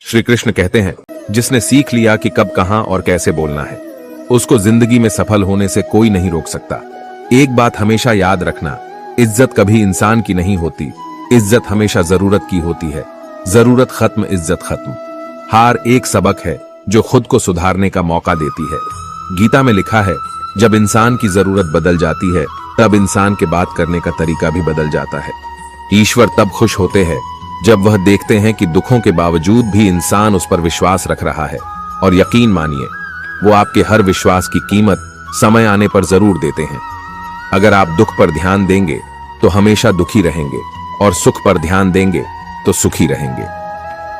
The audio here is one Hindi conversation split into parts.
श्री कृष्ण कहते हैं, जिसने सीख लिया कि कब कहां और कैसे बोलना है, उसको जिंदगी में सफल होने से कोई नहीं रोक सकता। एक बात हमेशा याद रखना, इज्जत कभी इंसान की नहीं होती, इज्जत हमेशा जरूरत की होती है। जरूरत खत्म, इज्जत खत्म। हार एक सबक है जो खुद को सुधारने का मौका देती है। गीता में लिखा है, जब इंसान की जरूरत बदल जाती है तब इंसान के बात करने का तरीका भी बदल जाता है। ईश्वर तब खुश होते हैं जब वह देखते हैं कि दुखों के बावजूद भी इंसान उस पर विश्वास रख रहा है। और यकीन मानिए, वो आपके हर विश्वास की कीमत समय आने पर जरूर देते हैं। अगर आप दुख पर ध्यान देंगे तो हमेशा दुखी रहेंगे, और सुख पर ध्यान देंगे तो सुखी रहेंगे।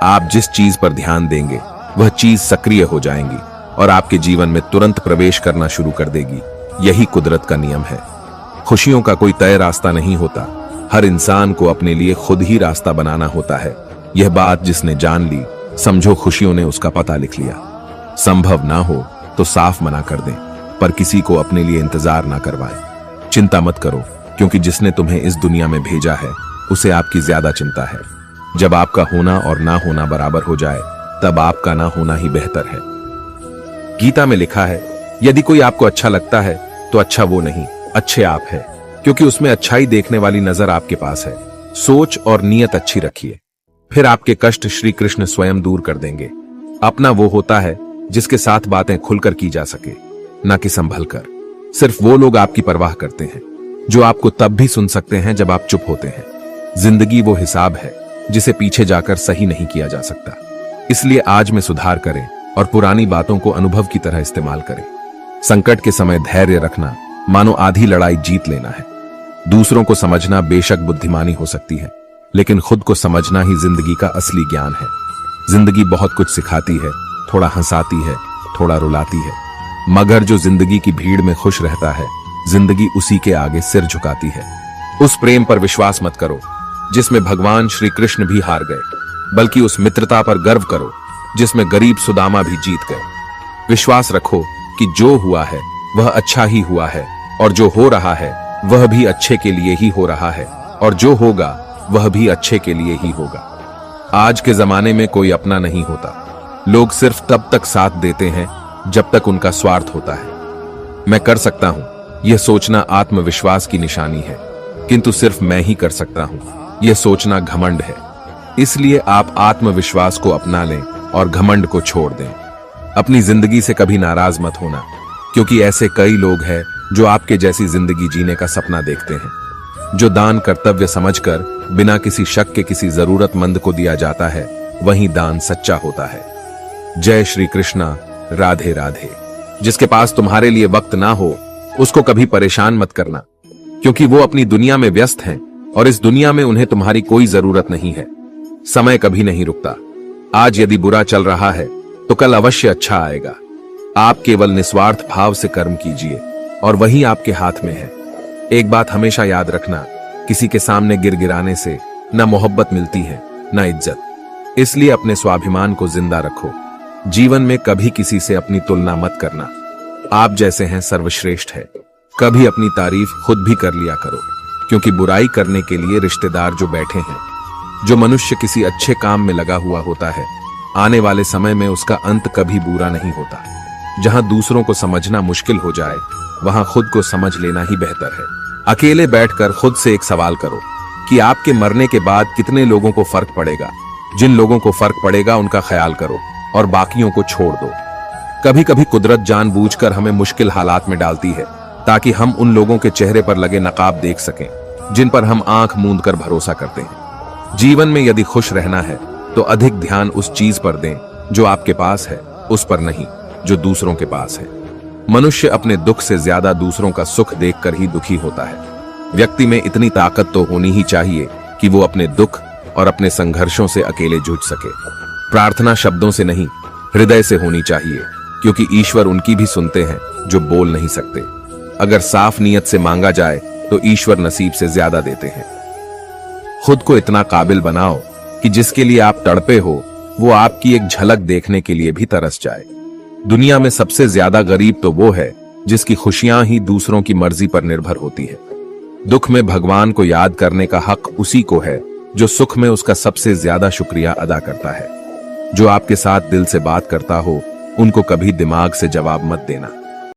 आप जिस चीज पर ध्यान देंगे वह चीज सक्रिय हो जाएंगी और आपके जीवन में तुरंत प्रवेश करना शुरू कर देगी। यही कुदरत का नियम है। खुशियों का कोई तय रास्ता नहीं होता, हर इंसान को अपने लिए खुद ही रास्ता बनाना होता है। यह बात जिसने जान ली, समझो खुशियों ने उसका पता लिख लिया। संभव ना हो तो साफ मना कर दें, पर किसी को अपने लिए इंतजार ना करवाएं। चिंता मत करो, क्योंकि जिसने तुम्हें इस दुनिया में भेजा है उसे आपकी ज्यादा चिंता है। जब आपका होना और ना होना बराबर हो जाए तब आपका ना होना ही बेहतर है। गीता में लिखा है, यदि कोई आपको अच्छा लगता है तो अच्छा वो नहीं, अच्छे आप है, क्योंकि उसमें अच्छाई देखने वाली नजर आपके पास है। सोच और नीयत अच्छी रखिए, फिर आपके कष्ट श्री कृष्ण स्वयं दूर कर देंगे। अपना वो होता है जिसके साथ बातें खुलकर की जा सके, ना कि संभल कर। सिर्फ वो लोग आपकी परवाह करते हैं जो आपको तब भी सुन सकते हैं जब आप चुप होते हैं। जिंदगी वो हिसाब है जिसे पीछे जाकर सही नहीं किया जा सकता। इसलिए आज में सुधार करें और पुरानी बातों को अनुभव की तरह इस्तेमाल करें। संकट के समय धैर्य रखना मानो आधी लड़ाई जीत लेना है। दूसरों को समझना बेशक बुद्धिमानी हो सकती है, लेकिन खुद को समझना ही जिंदगी का असली ज्ञान है। जिंदगी बहुत कुछ सिखाती है, थोड़ा हंसाती है, थोड़ा रुलाती है, मगर जो जिंदगी की भीड़ में खुश रहता है, जिंदगी उसी के आगे सिर झुकाती है। उस प्रेम पर विश्वास मत करो जिसमें भगवान श्री कृष्ण भी हार गए, बल्कि उस मित्रता पर गर्व करो जिसमें गरीब सुदामा भी जीत गए। विश्वास रखो कि जो हुआ है वह अच्छा ही हुआ है, और जो हो रहा है वह भी अच्छे के लिए ही हो रहा है, और जो होगा वह भी अच्छे के लिए ही होगा। आज के जमाने में कोई अपना नहीं होता। लोग सिर्फ तब तक साथ देते हैं जब तक उनका स्वार्थ होता है। मैं कर सकता हूं, यह सोचना आत्मविश्वास की निशानी है, किंतु सिर्फ मैं ही कर सकता हूं, यह सोचना घमंड है। इसलिए आप आत्मविश्वास को अपना लें और घमंड को छोड़ दें। अपनी जिंदगी से कभी नाराज मत होना, क्योंकि ऐसे कई लोग हैं जो आपके जैसी जिंदगी जीने का सपना देखते हैं। जो दान कर्तव्य समझकर बिना किसी शक के किसी जरूरतमंद को दिया जाता है, वही दान सच्चा होता है। जय श्री कृष्णा, राधे राधे। जिसके पास तुम्हारे लिए वक्त ना हो उसको कभी परेशान मत करना, क्योंकि वो अपनी दुनिया में व्यस्त हैं और इस दुनिया में उन्हें तुम्हारी कोई जरूरत नहीं है। समय कभी नहीं रुकता। आज यदि बुरा चल रहा है तो कल अवश्य अच्छा आएगा। आप केवल निस्वार्थ भाव से कर्म कीजिए और वही आपके हाथ में है। एक बात हमेशा याद रखना, किसी के सामने गिड़गिड़ाने से न मोहब्बत मिलती है न इज्जत। इसलिए अपने स्वाभिमान को जिंदा रखो। जीवन में कभी किसी से अपनी तुलना मत करना। आप जैसे हैं सर्वश्रेष्ठ है। कभी अपनी तारीफ खुद भी कर लिया करो, क्योंकि बुराई करने के लिए रिश्तेदार जो बैठे हैं। जो मनुष्य किसी अच्छे काम में लगा हुआ होता है, आने वाले समय में उसका अंत कभी बुरा नहीं होता। जहां दूसरों को समझना मुश्किल हो जाए, वहां खुद को समझ लेना ही बेहतर है। अकेले बैठकर खुद से एक सवाल करो कि आपके मरने के बाद कितने लोगों को फर्क पड़ेगा। जिन लोगों को फर्क पड़ेगा उनका ख्याल करो और बाकियों को छोड़ दो। कभी कभी कुदरत जानबूझकर हमें मुश्किल हालात में डालती है, ताकि हम उन लोगों के चेहरे पर लगे नकाब देख सकें जिन पर हम आंख मूंद कर भरोसा करते हैं। जीवन में यदि खुश रहना है तो अधिक ध्यान उस चीज पर दें जो आपके पास है, उस पर नहीं जो दूसरों के पास है। मनुष्य अपने दुख से ज्यादा दूसरों का सुख देखकर ही दुखी होता है। व्यक्ति में इतनी ताकत तो होनी ही चाहिए कि वो अपने दुख और अपने संघर्षों से अकेले जूझ सके। प्रार्थना शब्दों से नहीं, हृदय से होनी चाहिए, क्योंकि ईश्वर उनकी भी सुनते हैं जो बोल नहीं सकते। अगर साफ नीयत से मांगा जाए तो ईश्वर नसीब से ज्यादा देते हैं। खुद को इतना काबिल बनाओ कि जिसके लिए आप तड़पे हो वो आपकी एक झलक देखने के लिए भी तरस जाए। दुनिया में सबसे ज्यादा गरीब तो वो है जिसकी खुशियां ही दूसरों की मर्जी पर निर्भर होती है। दुख में भगवान को याद करने का हक उसी को है जो सुख में उसका सबसे ज्यादा शुक्रिया अदा करता है। जो आपके साथ दिल से बात करता हो उनको कभी दिमाग से जवाब मत देना।